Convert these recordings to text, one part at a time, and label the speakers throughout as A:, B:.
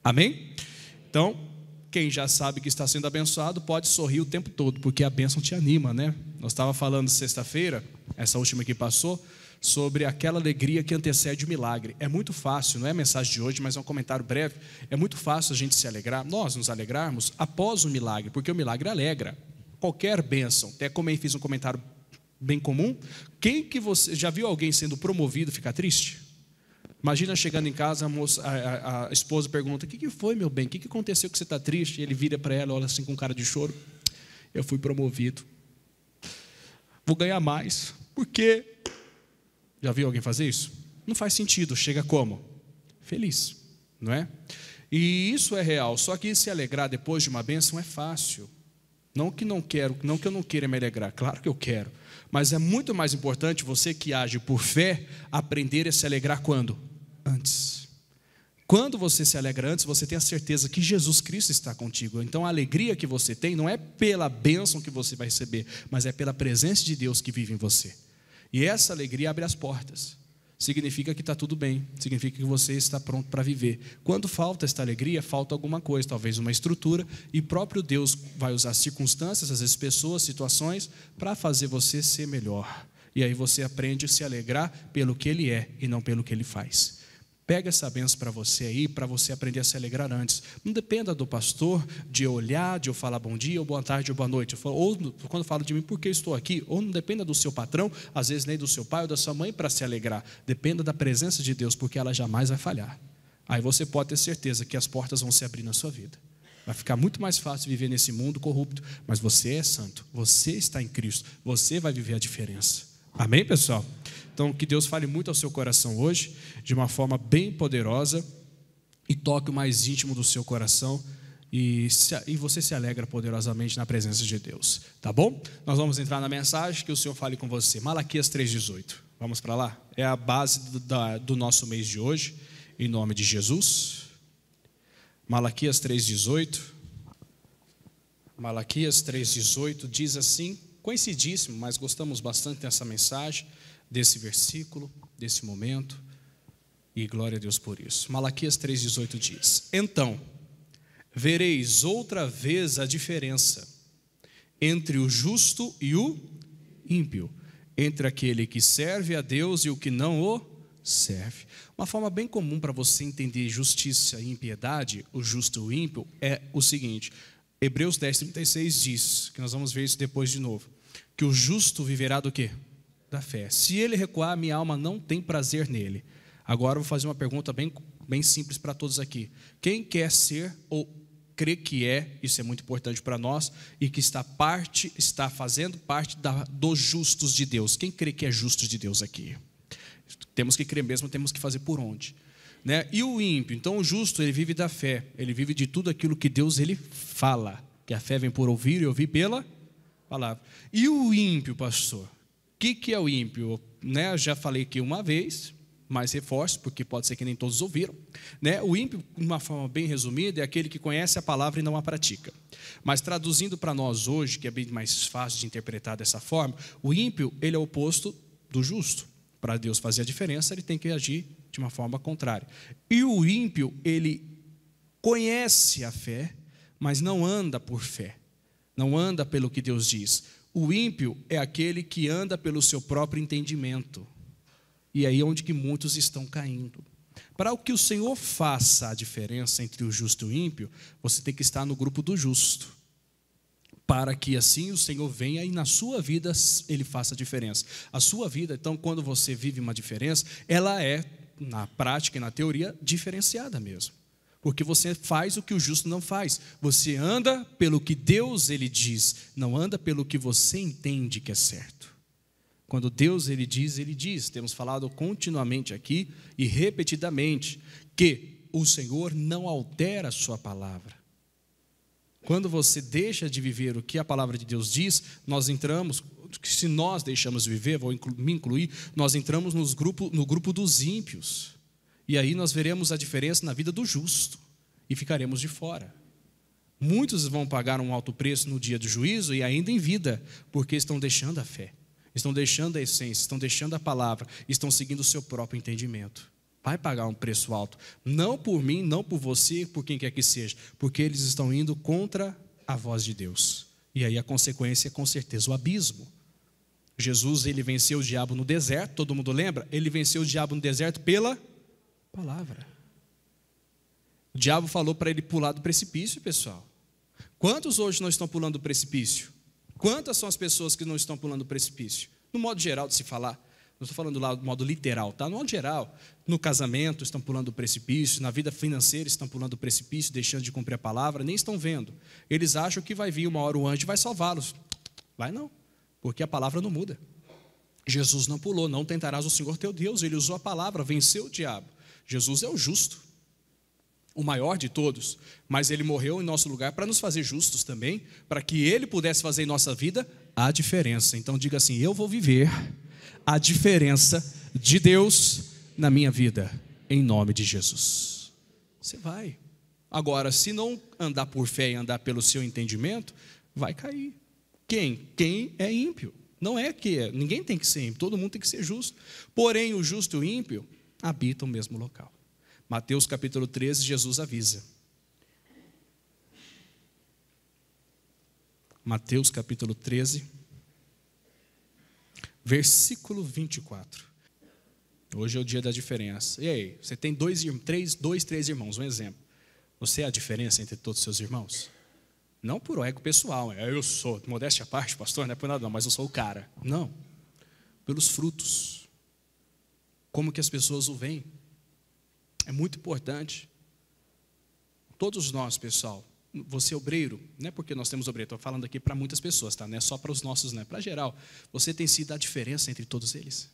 A: Amém? Então, quem já sabe que está sendo abençoado pode sorrir o tempo todo, porque a bênção te anima, né? Nós estávamos falando sexta-feira, essa última que passou, sobre aquela alegria que antecede o milagre. É muito fácil, não é a mensagem de hoje, mas é um comentário breve. É muito fácil a gente se alegrar, nós nos alegrarmos após o milagre, porque o milagre alegra. Qualquer bênção, até como eu fiz um comentário bem comum, quem que você já viu alguém sendo promovido ficar triste? Imagina chegando em casa, a esposa pergunta: o que foi, meu bem? O que aconteceu que você está triste? E ele vira para ela, olha assim com cara de choro: eu fui promovido, vou ganhar mais. Por quê? Já viu alguém fazer isso? Não faz sentido. Chega como? Feliz, não é? E isso é real. Só que se alegrar depois de uma bênção é fácil. Não que não quero, não que eu não queira me alegrar, claro que eu quero. Mas é muito mais importante você que age por fé aprender a se alegrar quando? Antes. Quando você se alegra antes, você tem a certeza que Jesus Cristo está contigo. Então a alegria que você tem não é pela bênção que você vai receber, mas é pela presença de Deus que vive em você. E essa alegria abre as portas. Significa que está tudo bem, significa que você está pronto para viver. Quando falta esta alegria, falta alguma coisa, talvez uma estrutura, e próprio Deus vai usar circunstâncias, às vezes pessoas, situações, para fazer você ser melhor. E aí você aprende a se alegrar pelo que Ele é e não pelo que Ele faz. Pega essa bênção para você aí, para você aprender a se alegrar antes. Não dependa do pastor, de eu olhar, de eu falar bom dia, ou boa tarde, ou boa noite. Ou quando falo de mim, por que estou aqui? Ou não dependa do seu patrão, às vezes nem do seu pai ou da sua mãe para se alegrar. Dependa da presença de Deus, porque ela jamais vai falhar. Aí você pode ter certeza que as portas vão se abrir na sua vida. Vai ficar muito mais fácil viver nesse mundo corrupto, mas você é santo, você está em Cristo, você vai viver a diferença. Amém, pessoal? Então, que Deus fale muito ao seu coração hoje, de uma forma bem poderosa, e toque o mais íntimo do seu coração, e você se alegra poderosamente na presença de Deus. Tá bom? Nós vamos entrar na mensagem, que o Senhor fale com você. Malaquias 3,18. Vamos para lá? É a base do nosso mês de hoje, em nome de Jesus. Malaquias 3,18. Malaquias 3,18 diz assim, conhecidíssimo, mas gostamos bastante dessa mensagem, desse versículo, desse momento, e glória a Deus por isso. Malaquias 3,18 diz: então, vereis outra vez a diferença entre o justo e o ímpio, entre aquele que serve a Deus e o que não o serve. Uma forma bem comum para você entender justiça e impiedade, o justo e o ímpio, é o seguinte: Hebreus 10:36 diz, que nós vamos ver isso depois de novo, que o justo viverá do quê? Da fé. Se ele recuar, minha alma não tem prazer nele. Agora eu vou fazer uma pergunta bem simples para todos aqui. Quem quer ser ou crê que é, isso é muito importante para nós, e que está fazendo parte dos justos de Deus? Quem crê que é justo de Deus aqui? Temos que crer mesmo, temos que fazer por onde? Né? E o ímpio? Então o justo, ele vive da fé, ele vive de tudo aquilo que Deus ele fala, que a fé vem por ouvir e ouvir pela palavra. E o ímpio, pastor? O que é o ímpio? Né? Eu já falei aqui uma vez, mas reforço, porque pode ser que nem todos ouviram. Né? O ímpio, de uma forma bem resumida, é aquele que conhece a palavra e não a pratica. Mas traduzindo para nós hoje, que é bem mais fácil de interpretar dessa forma, o ímpio, ele é o oposto do justo. Para Deus fazer a diferença, ele tem que agir de uma forma contrária. E o ímpio, ele conhece a fé, mas não anda por fé. Não anda pelo que Deus diz. O ímpio é aquele que anda pelo seu próprio entendimento. E aí é onde que muitos estão caindo. Para que o Senhor faça a diferença entre o justo e o ímpio, você tem que estar no grupo do justo. Para que assim o Senhor venha e na sua vida Ele faça a diferença. A sua vida, então, quando você vive uma diferença, ela é, na prática e na teoria, diferenciada mesmo. Porque você faz o que o justo não faz. Você anda pelo que Deus ele diz, não anda pelo que você entende que é certo. Quando Deus ele diz. Temos falado continuamente aqui e repetidamente que o Senhor não altera a sua palavra. Quando você deixa de viver o que a palavra de Deus diz, nós entramos, se nós deixamos de viver, vou me incluir, nós entramos no grupo dos ímpios. E aí nós veremos a diferença na vida do justo e ficaremos de fora. Muitos vão pagar um alto preço no dia do juízo e ainda em vida, porque estão deixando a fé, estão deixando a essência, estão deixando a palavra, estão seguindo o seu próprio entendimento. Vai pagar um preço alto. Não por mim, não por você, por quem quer que seja. Porque eles estão indo contra a voz de Deus. E aí a consequência é, com certeza, o abismo. Jesus, ele venceu o diabo no deserto, todo mundo lembra? Ele venceu o diabo no deserto pela palavra. O diabo falou para ele pular do precipício, pessoal. Quantos hoje não estão pulando do precipício? Quantas são as pessoas que não estão pulando do precipício? No modo geral de se falar, não estou falando lá do modo literal, tá? No modo geral, no casamento estão pulando do precipício, na vida financeira estão pulando do precipício, deixando de cumprir a palavra, nem estão vendo. Eles acham que vai vir uma hora o anjo e vai salvá-los. Vai não, porque a palavra não muda. Jesus não pulou, não tentarás o Senhor teu Deus, ele usou a palavra, venceu o diabo. Jesus é o justo, o maior de todos, mas ele morreu em nosso lugar para nos fazer justos também, para que ele pudesse fazer em nossa vida a diferença. Então diga assim: eu vou viver a diferença de Deus na minha vida, em nome de Jesus. Você vai. Agora, se não andar por fé e andar pelo seu entendimento, vai cair. Quem? Quem é ímpio. Não é que é, ninguém tem que ser ímpio, todo mundo tem que ser justo. Porém, o justo e o ímpio habitam o mesmo local. Mateus capítulo 13, Jesus avisa. Mateus capítulo 13, versículo 24. Hoje é o dia da diferença. E aí, você tem três irmãos, um exemplo. Você é a diferença entre todos os seus irmãos? Não por ego pessoal, eu sou, modéstia à parte, pastor, não é por nada não, mas eu sou o cara. Não, pelos frutos. Como que as pessoas o veem? É muito importante. Todos nós, pessoal, você obreiro, não é porque nós temos obreiro, estou falando aqui para muitas pessoas, tá? Não é só para os nossos, não é para geral. Você tem sido a diferença entre todos eles.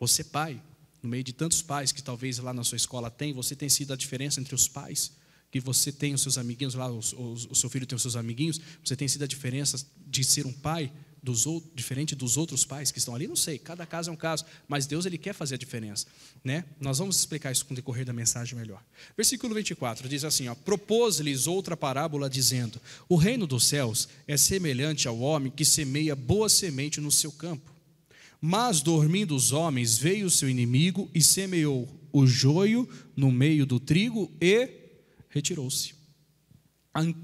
A: Você pai, no meio de tantos pais que talvez lá na sua escola tem, você tem sido a diferença entre os pais, que você tem os seus amiguinhos lá, o seu filho tem os seus amiguinhos, você tem sido a diferença de ser um pai diferente dos outros pais que estão ali, não sei, cada caso é um caso, mas Deus ele quer fazer a diferença, né? Nós vamos explicar isso com o decorrer da mensagem melhor. Versículo 24 diz assim, propôs-lhes outra parábola dizendo, o reino dos céus é semelhante ao homem que semeia boa semente no seu campo, mas dormindo os homens veio o seu inimigo e semeou o joio no meio do trigo e retirou-se.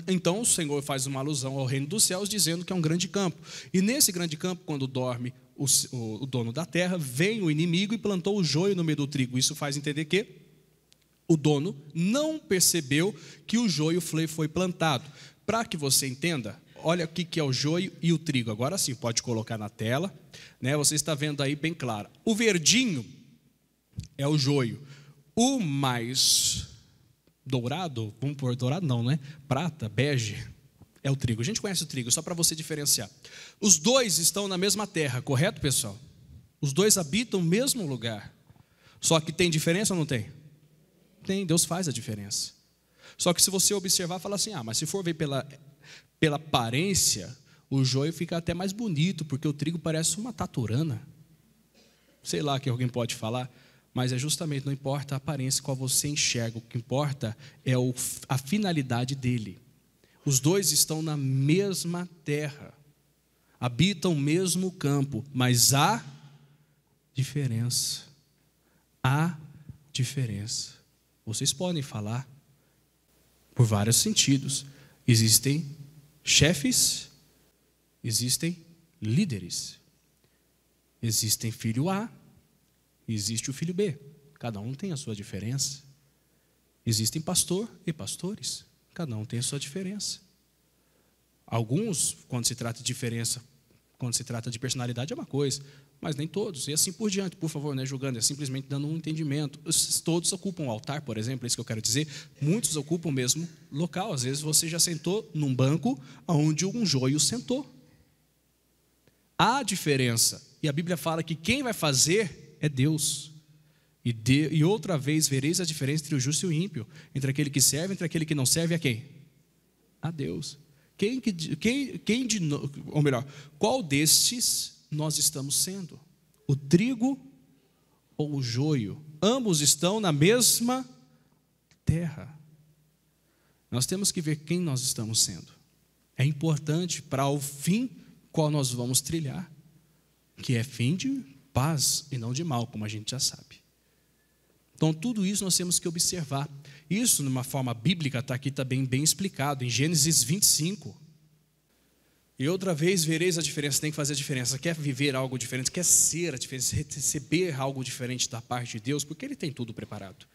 A: Então o Senhor faz uma alusão ao reino dos céus, dizendo que é um grande campo. E nesse grande campo, quando dorme o dono da terra, vem o inimigo e plantou o joio no meio do trigo. Isso faz entender que o dono não percebeu que o joio foi plantado. Para que você entenda, olha o que é o joio e o trigo. Agora sim, pode colocar na tela, né? Você está vendo aí bem claro. O verdinho é o joio. O mais dourado, vamos pôr dourado não, né? Prata, bege, é o trigo. A gente conhece o trigo, só para você diferenciar. Os dois estão na mesma terra, correto, pessoal? Os dois habitam o mesmo lugar. Só que tem diferença ou não tem? Tem, Deus faz a diferença. Só que se você observar, fala assim, mas se for ver pela aparência, o joio fica até mais bonito, porque o trigo parece uma taturana. Sei lá que alguém pode falar. Mas é justamente, não importa a aparência qual você enxerga, o que importa é a finalidade dele. Os dois estão na mesma terra, habitam o mesmo campo, mas há diferença. Há diferença. Vocês podem falar por vários sentidos. Existem chefes, existem líderes, existem filho A, existe o filho B, cada um tem a sua diferença. Existem pastor e pastores, cada um tem a sua diferença. Alguns, quando se trata de diferença, quando se trata de personalidade é uma coisa, mas nem todos, e assim por diante, por favor, não é julgando, é simplesmente dando um entendimento. Todos ocupam o altar, por exemplo, é isso que eu quero dizer, muitos ocupam o mesmo local, às vezes você já sentou num banco onde um joio sentou. Há diferença, e a Bíblia fala que quem vai fazer é Deus. E outra vez vereis a diferença entre o justo e o ímpio, entre aquele que serve, entre aquele que não serve, a quem? A Deus. Ou melhor, qual destes nós estamos sendo? O trigo ou o joio? Ambos estão na mesma terra. Nós temos que ver quem nós estamos sendo. É importante para o fim qual nós vamos trilhar, que é fim de paz e não de mal, como a gente já sabe. Então, tudo isso nós temos que observar. Isso, numa forma bíblica, está aqui também bem explicado, em Gênesis 25. E outra vez vereis a diferença, tem que fazer a diferença. Quer viver algo diferente, quer ser a diferença, receber algo diferente da parte de Deus, porque Ele tem tudo preparado.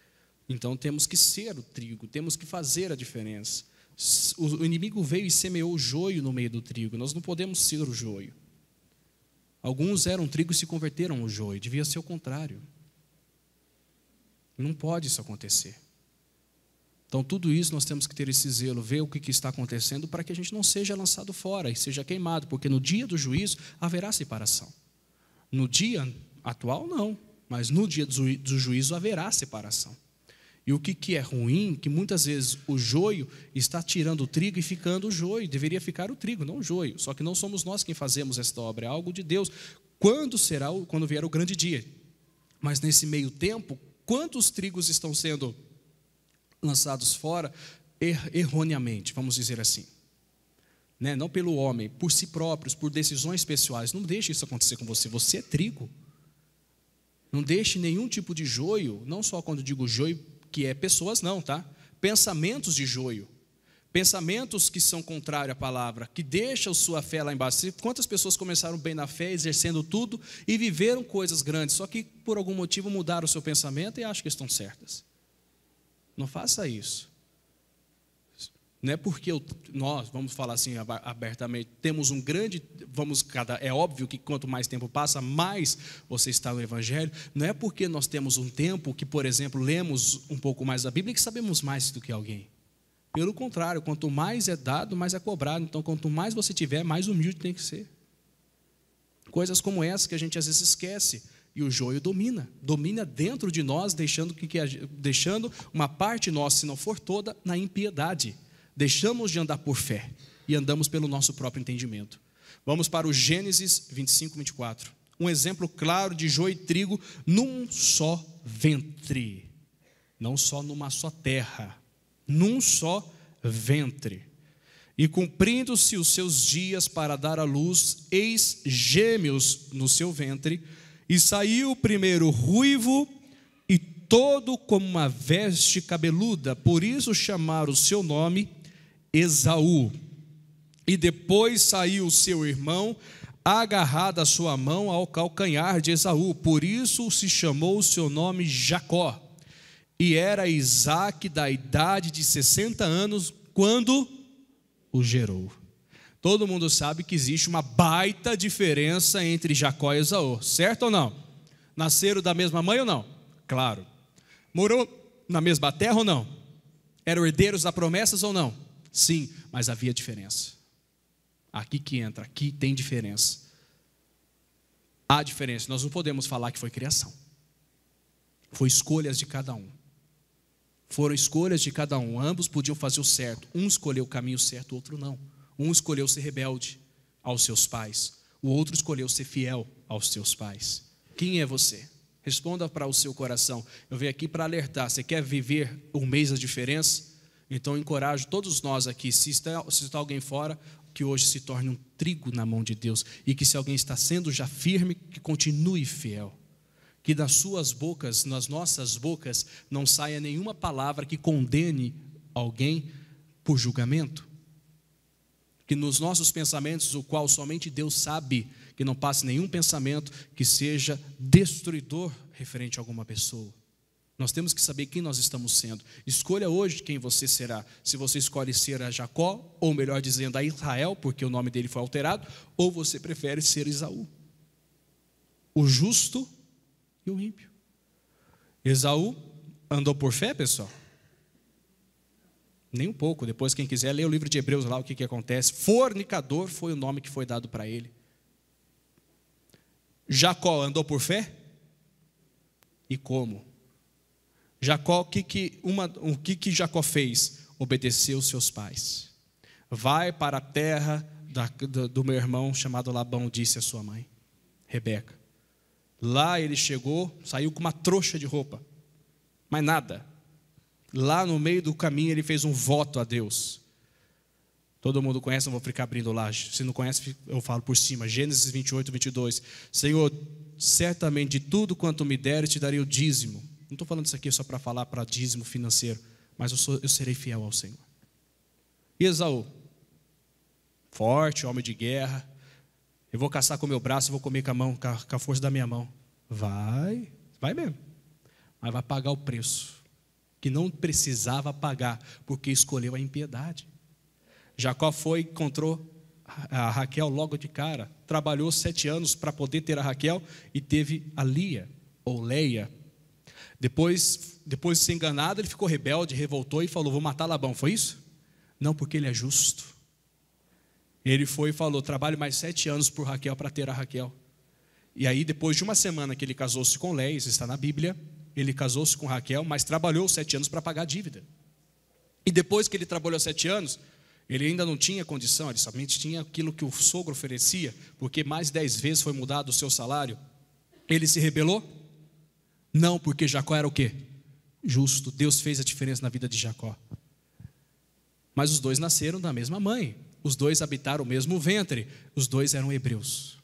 A: Então temos que ser o trigo, temos que fazer a diferença. O inimigo veio e semeou o joio no meio do trigo, nós não podemos ser o joio. Alguns eram trigo e se converteram ao joio, devia ser o contrário. Não pode isso acontecer. Então tudo isso nós temos que ter esse zelo, ver o que está acontecendo para que a gente não seja lançado fora e seja queimado, porque no dia do juízo haverá separação. No dia atual não, mas no dia do juízo haverá separação. E o que é ruim, que muitas vezes o joio está tirando o trigo e ficando o joio, deveria ficar o trigo, não o joio, só que não somos nós quem fazemos esta obra, é algo de Deus. Quando vier o grande dia? Mas nesse meio tempo, quantos trigos estão sendo lançados fora erroneamente, vamos dizer assim, né? Não pelo homem, por si próprios, por decisões pessoais. Não deixe isso acontecer com você, você é trigo. Não deixe nenhum tipo de joio, não só quando digo joio, que é pessoas não, tá? Pensamentos de joio, pensamentos que são contrários à palavra, que deixam sua fé lá embaixo. Quantas pessoas começaram bem na fé, exercendo tudo e viveram coisas grandes, só que por algum motivo mudaram o seu pensamento e acham que estão certas. Não faça isso. Não é porque nós, vamos falar assim abertamente, temos um grande, é óbvio que quanto mais tempo passa, mais você está no Evangelho. Não é porque nós temos um tempo que, por exemplo, lemos um pouco mais da Bíblia que sabemos mais do que alguém. Pelo contrário, quanto mais é dado, mais é cobrado. Então, quanto mais você tiver, mais humilde tem que ser. Coisas como essa que a gente às vezes esquece. E o joio domina dentro de nós, deixando uma parte nossa, se não for toda, na impiedade. Deixamos de andar por fé e andamos pelo nosso próprio entendimento. Vamos para o Gênesis 25, 24. Um exemplo claro de joio e trigo num só ventre. Não só numa só terra, num só ventre. E cumprindo-se os seus dias para dar à luz, eis gêmeos no seu ventre. E saiu o primeiro ruivo e todo como uma veste cabeluda, por isso chamaram o seu nome Esaú. E depois saiu o seu irmão, agarrado a sua mão ao calcanhar de Esaú, por isso se chamou o seu nome Jacó. E era Isaque da idade de 60 anos, quando o gerou. Todo mundo sabe que existe uma baita diferença entre Jacó e Esaú, certo ou não? Nasceram da mesma mãe ou não? Claro. Morou na mesma terra ou não? Eram herdeiros das promessas ou não? Sim, mas havia diferença. Aqui que entra, aqui tem diferença. Há diferença, nós não podemos falar que foi criação. Foi escolhas de cada um. Foram escolhas de cada um, ambos podiam fazer o certo. Um escolheu o caminho certo, o outro não. Um escolheu ser rebelde aos seus pais, o outro escolheu ser fiel aos seus pais. Quem é você? Responda para o seu coração. Eu venho aqui para alertar. Você quer viver um mês da diferença? Então encorajo todos nós aqui, se está alguém fora, que hoje se torne um trigo na mão de Deus. E que se alguém está sendo já firme, que continue fiel. Que das suas bocas, nas nossas bocas, não saia nenhuma palavra que condene alguém por julgamento. Que nos nossos pensamentos, o qual somente Deus sabe, que não passe nenhum pensamento que seja destruidor referente a alguma pessoa. Nós temos que saber quem nós estamos sendo. Escolha hoje quem você será. Se você escolhe ser a Jacó, ou melhor dizendo, a Israel, porque o nome dele foi alterado, ou você prefere ser Esaú. O justo e o ímpio. Esaú andou por fé, pessoal? Nem um pouco. Depois, quem quiser, lê o livro de Hebreus lá, o que acontece. Fornicador foi o nome que foi dado para ele. Jacó andou por fé? E como? Jacó, o que Jacó fez? Obedeceu seus pais. Vai para a terra do meu irmão chamado Labão, disse a sua mãe, Rebeca. Lá ele chegou, saiu com uma trouxa de roupa, mas nada. Lá no meio do caminho ele fez um voto a Deus. Todo mundo conhece, não vou ficar abrindo lá. Se não conhece, eu falo por cima. Gênesis 28, 22. Senhor, certamente de tudo quanto me deres, te darei o dízimo. não estou falando isso aqui só para falar para dízimo financeiro, mas eu serei fiel ao Senhor. E Esaú, forte, homem de guerra, eu vou caçar com o meu braço, eu vou comer com a mão, com a força da minha mão. Vai mesmo, mas vai pagar o preço, que não precisava pagar, porque escolheu a impiedade. Jacó foi, encontrou a Raquel logo de cara, trabalhou 7 anos para poder ter a Raquel e teve a Lia, ou Leia. Depois de ser enganado, ele ficou rebelde, revoltou e falou, vou matar Labão, foi isso? Não, porque ele é justo. Ele foi e falou, trabalho mais 7 anos por Raquel para ter a Raquel. E aí depois de uma semana que ele casou-se com Leia, isso está na Bíblia, ele casou-se com Raquel, mas trabalhou 7 anos para pagar a dívida. E depois que ele trabalhou 7 anos, ele ainda não tinha condição, ele somente tinha aquilo que o sogro oferecia, porque mais 10 vezes foi mudado o seu salário. Ele se rebelou? Não, porque Jacó era o quê? Justo. Deus fez a diferença na vida de Jacó. Mas os dois nasceram da mesma mãe, os dois habitaram o mesmo ventre, os dois eram hebreus.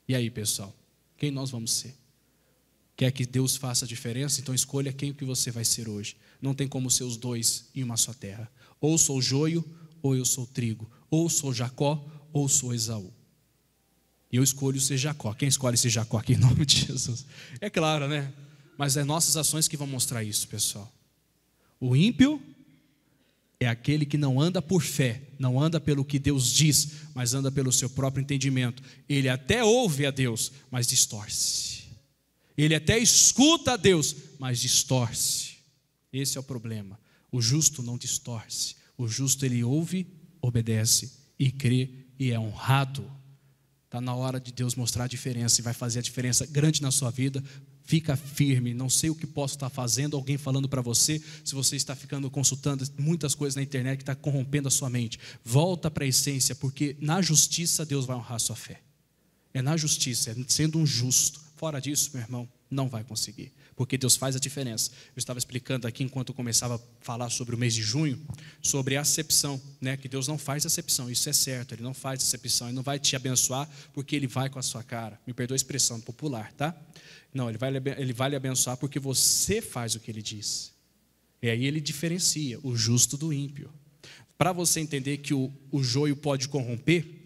A: E aí, pessoal, quem nós vamos ser? Quer que Deus faça a diferença? Então escolha quem que você vai ser hoje. Não tem como ser os dois em uma só terra. Ou sou joio, ou eu sou trigo. Ou sou Jacó, ou sou Esaú. E eu escolho ser Jacó. Quem escolhe ser Jacó aqui em nome de Jesus? É claro, né? Mas é nossas ações que vão mostrar isso, pessoal. O ímpio é aquele que não anda por fé, não anda pelo que Deus diz, mas anda pelo seu próprio entendimento. Ele até ouve a Deus, mas distorce. Ele até escuta a Deus, mas distorce. Esse é o problema. O justo não distorce. O justo ele ouve, obedece e crê e é honrado. Está na hora de Deus mostrar a diferença e vai fazer a diferença grande na sua vida. Fica firme, não sei o que posso estar fazendo, alguém falando para você, se você está ficando consultando muitas coisas na internet que está corrompendo a sua mente. Volta para a essência, porque na justiça Deus vai honrar a sua fé. É na justiça, é sendo um justo. Fora disso, meu irmão, não vai conseguir, porque Deus faz a diferença. Eu estava explicando aqui, enquanto eu começava a falar sobre o mês de junho, sobre a acepção, né? Que Deus não faz acepção, isso é certo, Ele não faz acepção, Ele não vai te abençoar, porque Ele vai com a sua cara. Me perdoa a expressão popular, tá? Não, Ele vai lhe abençoar porque você faz o que Ele diz. E aí Ele diferencia o justo do ímpio. Para você entender que o joio pode corromper,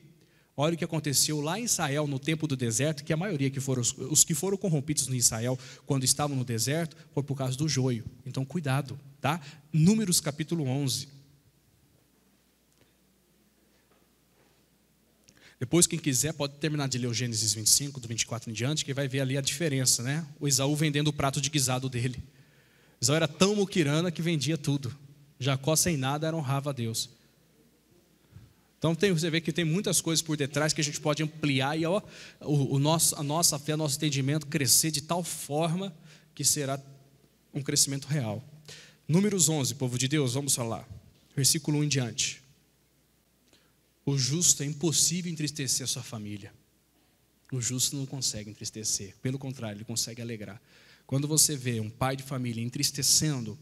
A: olha o que aconteceu lá em Israel, no tempo do deserto, que a maioria que foram os que foram corrompidos em Israel, quando estavam no deserto, foi por causa do joio. Então, cuidado, tá? Números capítulo 11. Depois, quem quiser, pode terminar de ler o Gênesis 25, do 24 em diante, que vai ver ali a diferença, né? O Esaú vendendo o prato de guisado dele. Esaú era tão muquirana que vendia tudo. Jacó, sem nada, honrava a Deus. Então você vê que tem muitas coisas por detrás que a gente pode ampliar e a nossa fé, nosso entendimento crescer de tal forma que será um crescimento real. Números 11, povo de Deus, vamos falar. Versículo 1 em diante. O justo é impossível entristecer a sua família. O justo não consegue entristecer, pelo contrário, ele consegue alegrar. Quando você vê um pai de família entristecendo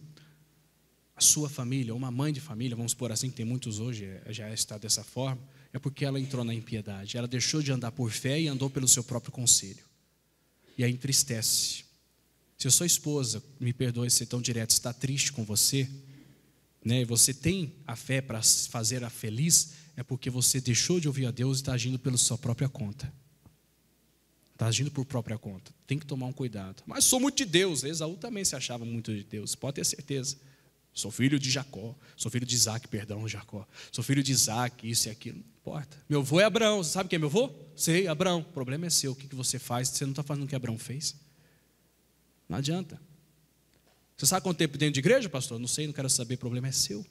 A: a sua família, ou uma mãe de família, vamos supor assim, que tem muitos hoje, já está dessa forma, é porque ela entrou na impiedade, ela deixou de andar por fé e andou pelo seu próprio conselho, e aí entristece. Se a sua esposa, me perdoe ser tão direto, está triste com você, né, e você tem a fé para fazer-a feliz, é porque você deixou de ouvir a Deus e está agindo pela sua própria conta. Está agindo por própria conta, tem que tomar um cuidado. Mas sou muito de Deus, Esaú também se achava muito de Deus, pode ter certeza. Sou filho de Jacó, sou filho de Isaac, perdão, Jacó. Sou filho de Isaac, isso e aquilo, não importa. Meu avô é Abraão, você sabe quem é meu avô? Sei, Abraão. O problema é seu, o que você faz? Você não está fazendo o que Abraão fez. Não adianta. Você sabe quanto tempo dentro de igreja, pastor? Não sei, não quero saber, o problema é seu.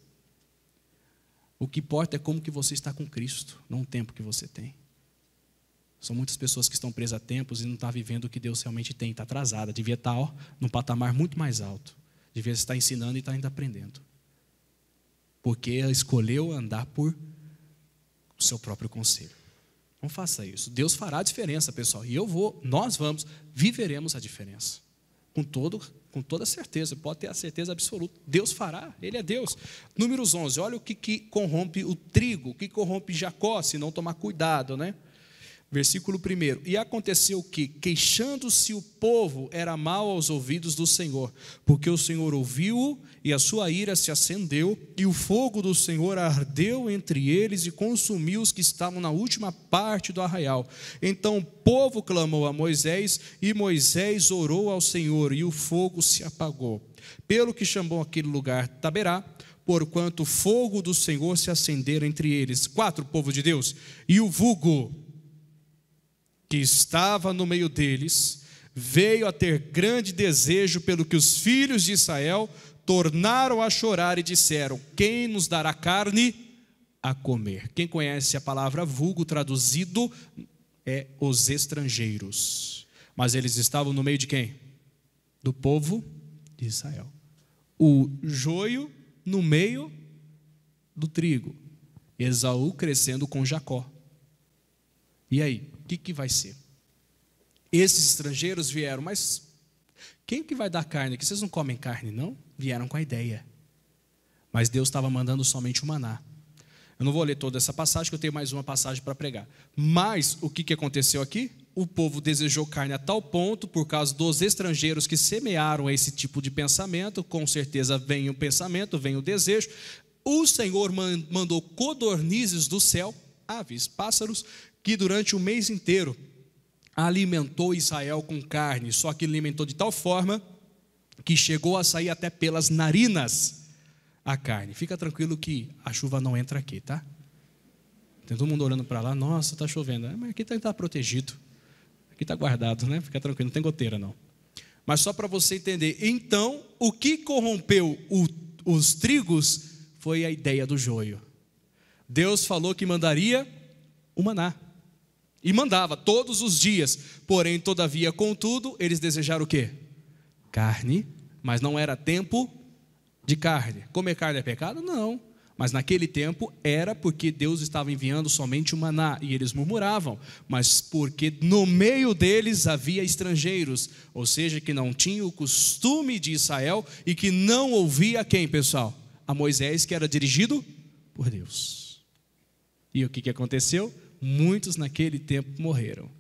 A: O que importa é como que você está com Cristo, não o tempo que você tem. São muitas pessoas que estão presas a tempos e não estão vivendo o que Deus realmente tem, está atrasada, devia estar num patamar muito mais alto. Devia estar ensinando e estar ainda aprendendo. Porque escolheu andar por o seu próprio conselho. Não faça isso. Deus fará a diferença, pessoal. E nós viveremos a diferença. Com toda certeza, pode ter a certeza absoluta. Deus fará, Ele é Deus. Números 11, olha o que corrompe o trigo, o que corrompe Jacó, se não tomar cuidado, né? Versículo 1. E aconteceu que, queixando-se o povo, era mal aos ouvidos do Senhor, porque o Senhor ouviu-o, e a sua ira se acendeu, e o fogo do Senhor ardeu entre eles, e consumiu os que estavam na última parte do arraial. Então o povo clamou a Moisés, e Moisés orou ao Senhor, e o fogo se apagou. Pelo que chamou aquele lugar Taberá, porquanto o fogo do Senhor se acendera entre eles. 4, povo de Deus. E o vulgo que estava no meio deles, veio a ter grande desejo pelo que os filhos de Israel tornaram a chorar e disseram: quem nos dará carne a comer? Quem conhece a palavra vulgo, traduzido, é os estrangeiros. Mas eles estavam no meio de quem? Do povo de Israel. O joio no meio do trigo. Esaú crescendo com Jacó. E aí? O que vai ser? Esses estrangeiros vieram, mas quem que vai dar carne aqui? Vocês não comem carne, não? Vieram com a ideia. Mas Deus estava mandando somente o maná. Eu não vou ler toda essa passagem, que eu tenho mais uma passagem para pregar. Mas o que aconteceu aqui? O povo desejou carne a tal ponto, por causa dos estrangeiros que semearam esse tipo de pensamento. Com certeza vem o pensamento, vem o desejo. O Senhor mandou codornizes do céu, aves, pássaros, que durante o mês inteiro alimentou Israel com carne, só que alimentou de tal forma que chegou a sair até pelas narinas a carne. Fica tranquilo que a chuva não entra aqui, tá? Tem todo mundo olhando para lá, nossa, está chovendo. Mas aqui está protegido, aqui está guardado, né? Fica tranquilo, não tem goteira não. Mas só para você entender, então, o que corrompeu os trigos foi a ideia do joio. Deus falou que mandaria o maná. E mandava todos os dias. Porém, todavia, contudo, eles desejaram o quê? Carne, mas não era tempo de carne. Comer carne é pecado? Não. Mas naquele tempo era porque Deus estava enviando somente o maná. E eles murmuravam. Mas porque no meio deles havia estrangeiros. Ou seja, que não tinham o costume de Israel e que não ouvia quem, pessoal? A Moisés, que era dirigido por Deus. E o que aconteceu? Muitos naquele tempo morreram.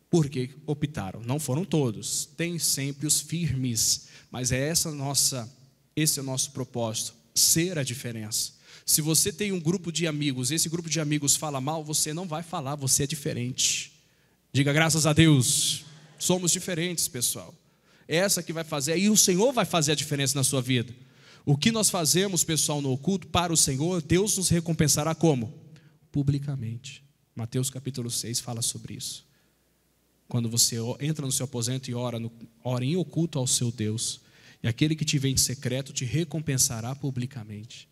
A: Porque optaram, não foram todos, tem sempre os firmes, mas esse é o nosso propósito, ser a diferença. Se você tem um grupo de amigos, esse grupo de amigos fala mal, você não vai falar, você é diferente. Diga graças a Deus, somos diferentes, pessoal. Essa que vai fazer, e o Senhor vai fazer a diferença na sua vida. O que nós fazemos, pessoal, no oculto para o Senhor, Deus nos recompensará como? Publicamente. Mateus capítulo 6 fala sobre isso. Quando você entra no seu aposento e ora em oculto ao seu Deus, e aquele que te vê em secreto te recompensará publicamente.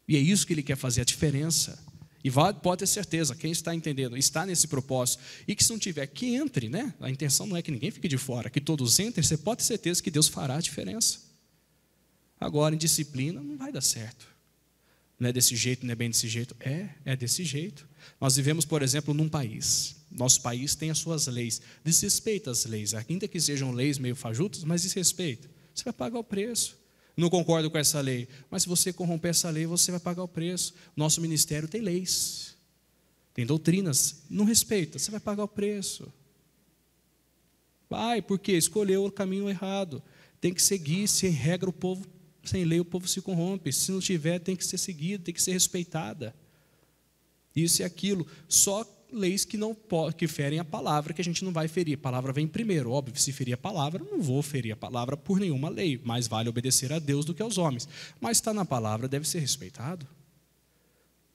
A: E é isso que ele quer fazer, a diferença. E pode ter certeza, quem está entendendo, está nesse propósito, e que se não tiver, que entre, né? A intenção não é que ninguém fique de fora, que todos entrem, você pode ter certeza que Deus fará a diferença. Agora, em disciplina, não vai dar certo. Não é desse jeito, não é bem desse jeito. É desse jeito. Nós vivemos, por exemplo, num país. Nosso país tem as suas leis. Desrespeita as leis. Ainda que sejam leis meio fajutas, mas desrespeita. Você vai pagar o preço. Não concordo com essa lei. Mas se você corromper essa lei, você vai pagar o preço. Nosso ministério tem leis. Tem doutrinas. Não respeita, você vai pagar o preço. Vai, porque escolheu o caminho errado. Tem que seguir, sem regra o povo. Sem lei o povo se corrompe. Se não tiver, tem que ser seguido, tem que ser respeitada. Isso e aquilo. Só leis que ferem a palavra, que a gente não vai ferir. A palavra vem primeiro. Óbvio, se ferir a palavra, não vou ferir a palavra por nenhuma lei. Mais vale obedecer a Deus do que aos homens. Mas está na palavra, deve ser respeitado.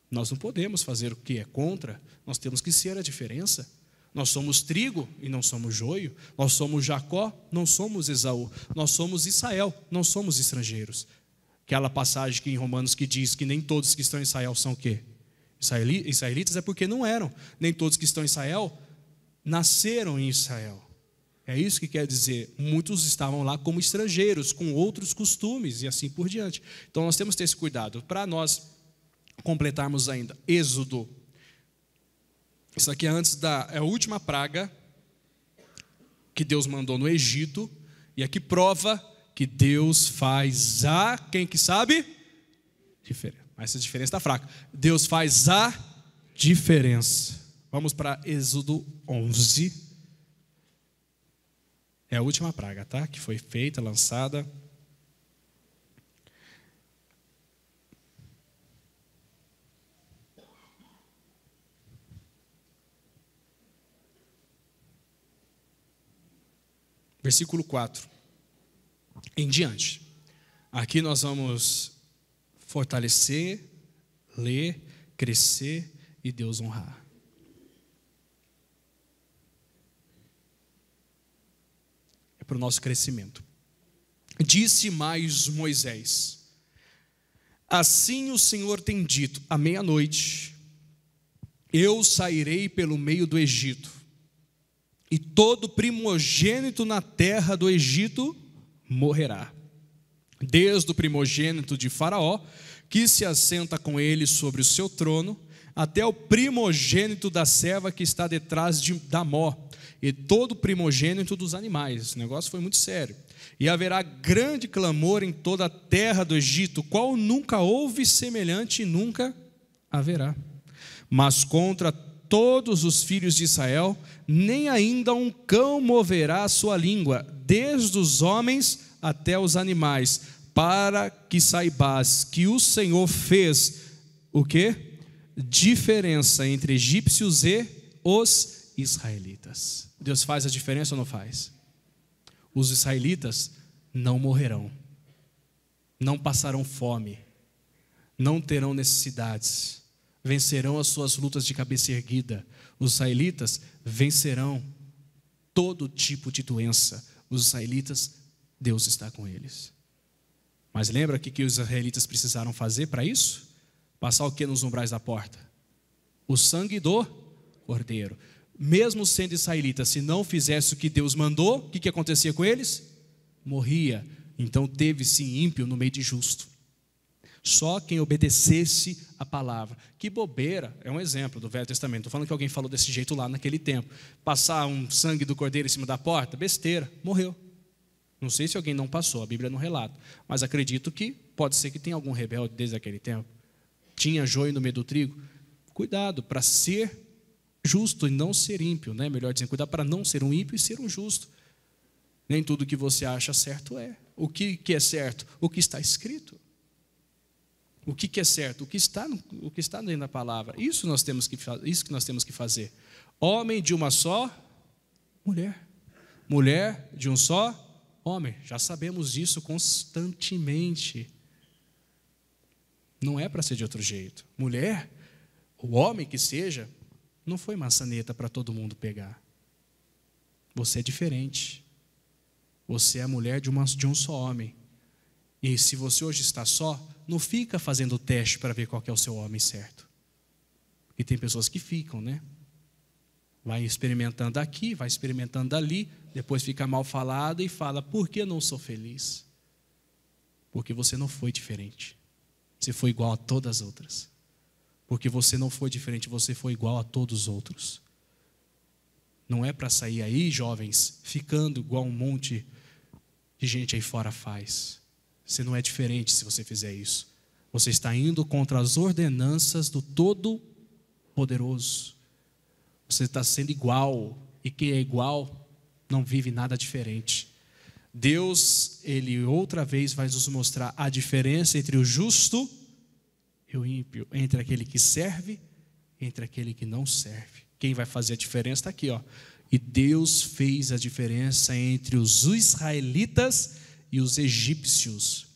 A: Nós não podemos fazer o que é contra. Nós temos que ser a diferença. Nós somos trigo e não somos joio. Nós somos Jacó, não somos Esaú. Nós somos Israel, não somos estrangeiros. Aquela passagem que em Romanos que diz que nem todos que estão em Israel são o quê? Israelitas é porque não eram. Nem todos que estão em Israel nasceram em Israel. É isso que quer dizer. Muitos estavam lá como estrangeiros, com outros costumes e assim por diante. Então nós temos que ter esse cuidado. Para nós completarmos ainda, Êxodo. Isso aqui é é a última praga que Deus mandou no Egito. E aqui prova que Deus faz quem que sabe? Diferença. Mas essa diferença está fraca. Deus faz a diferença. Vamos para Êxodo 11. É a última praga, tá? Que foi feita, lançada. Versículo 4 em diante. Aqui nós vamos fortalecer, ler, crescer e Deus honrar. É para o nosso crescimento. Disse mais Moisés: assim o Senhor tem dito, à meia-noite eu sairei pelo meio do Egito, e todo primogênito na terra do Egito morrerá, desde o primogênito de Faraó, que se assenta com ele sobre o seu trono, até o primogênito da serva que está detrás da mó, e todo primogênito dos animais. O negócio foi muito sério. E haverá grande clamor em toda a terra do Egito, qual nunca houve semelhante e nunca haverá. Mas contra todos os filhos de Israel, nem ainda um cão moverá a sua língua, desde os homens até os animais, para que saibas que o Senhor fez o quê? Diferença entre egípcios e os israelitas. Deus faz a diferença ou não faz? Os israelitas não morrerão, não passarão fome, não terão necessidades, vencerão as suas lutas de cabeça erguida. Os israelitas vencerão todo tipo de doença. Os israelitas, Deus está com eles. Mas lembra o que os israelitas precisaram fazer para isso? Passar o que nos umbrais da porta? O sangue do cordeiro. Mesmo sendo israelitas, se não fizesse o que Deus mandou, o que acontecia com eles? Morria. Então teve-se ímpio no meio de justo. Só quem obedecesse a palavra. Que bobeira, é um exemplo do Velho Testamento. Estou falando que alguém falou desse jeito lá naquele tempo. Passar um sangue do cordeiro em cima da porta, besteira, morreu. Não sei se alguém não passou, a Bíblia não relata. Mas acredito que pode ser que tenha algum rebelde desde aquele tempo. Tinha joio no meio do trigo. Cuidado para ser justo e não ser ímpio, né? Melhor dizendo, cuidado para não ser um ímpio e ser um justo. Nem tudo que você acha certo é. O que é certo? O que está escrito. O que é certo? O que está dentro da palavra. Isso que nós temos que fazer. Homem de uma só mulher. Mulher de um só homem. Já sabemos disso constantemente. Não é para ser de outro jeito. Mulher, o homem que seja, não foi maçaneta para todo mundo pegar. Você é diferente. Você é a mulher de um só homem. E se você hoje está só, não fica fazendo teste para ver qual que é o seu homem certo. E tem pessoas que ficam, né? Vai experimentando aqui, vai experimentando ali, depois fica mal falado e fala, por que eu não sou feliz? Porque você não foi diferente. Você foi igual a todas as outras. Porque você não foi diferente, você foi igual a todos os outros. Não é para sair aí, jovens, ficando igual um monte de gente aí fora faz. Você não é diferente se você fizer isso. Você está indo contra as ordenanças do Todo-Poderoso. Você está sendo igual. E quem é igual não vive nada diferente. Deus, Ele outra vez vai nos mostrar a diferença entre o justo e o ímpio. Entre aquele que serve e entre aquele que não serve. Quem vai fazer a diferença está aqui, ó. E Deus fez a diferença entre os israelitas e os egípcios.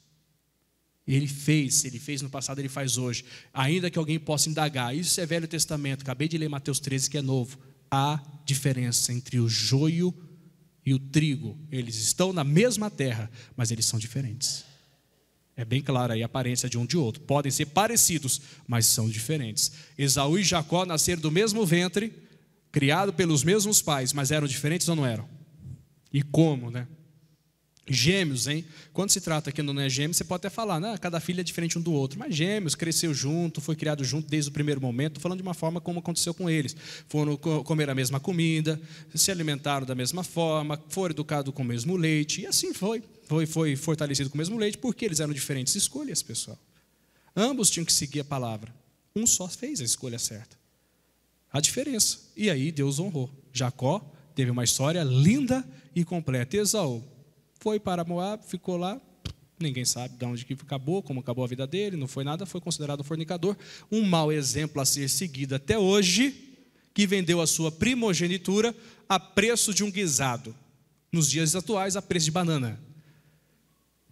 A: Ele fez no passado, Ele faz hoje. Ainda que alguém possa indagar, isso é Velho Testamento, acabei de ler Mateus 13, que é novo. Há diferença entre o joio e o trigo. Eles estão na mesma terra, mas eles são diferentes. É bem clara aí a aparência de um de outro. Podem ser parecidos, mas são diferentes. Esaú e Jacó nasceram do mesmo ventre, criados pelos mesmos pais, mas eram diferentes ou não eram? E como, né? Gêmeos, hein? Quando se trata que não é gêmeos, você pode até falar, não, cada filho é diferente um do outro. Mas gêmeos, cresceu junto, foi criado junto desde o primeiro momento. Estou falando de uma forma como aconteceu com eles. Foram comer a mesma comida, se alimentaram da mesma forma, foram educados com o mesmo leite. E assim foi fortalecido com o mesmo leite, porque eles eram diferentes escolhas, pessoal. Ambos tinham que seguir a palavra. Um só fez a escolha certa. A diferença. E aí Deus honrou. Jacó teve uma história linda e completa. Esaú foi para Moab, ficou lá. Ninguém sabe de onde que acabou, como acabou a vida dele, não foi nada, foi considerado um fornicador. Um mau exemplo a ser seguido até hoje, que vendeu a sua primogenitura a preço de um guisado. Nos dias atuais, a preço de banana.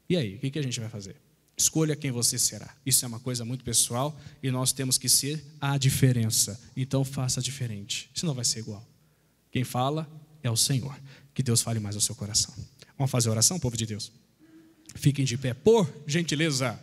A: E aí, o que a gente vai fazer? Escolha quem você será. Isso é uma coisa muito pessoal e nós temos que ser a diferença. Então faça diferente, senão vai ser igual. Quem fala é o Senhor. Que Deus fale mais ao seu coração. Vamos fazer a oração, povo de Deus? Fiquem de pé, por gentileza.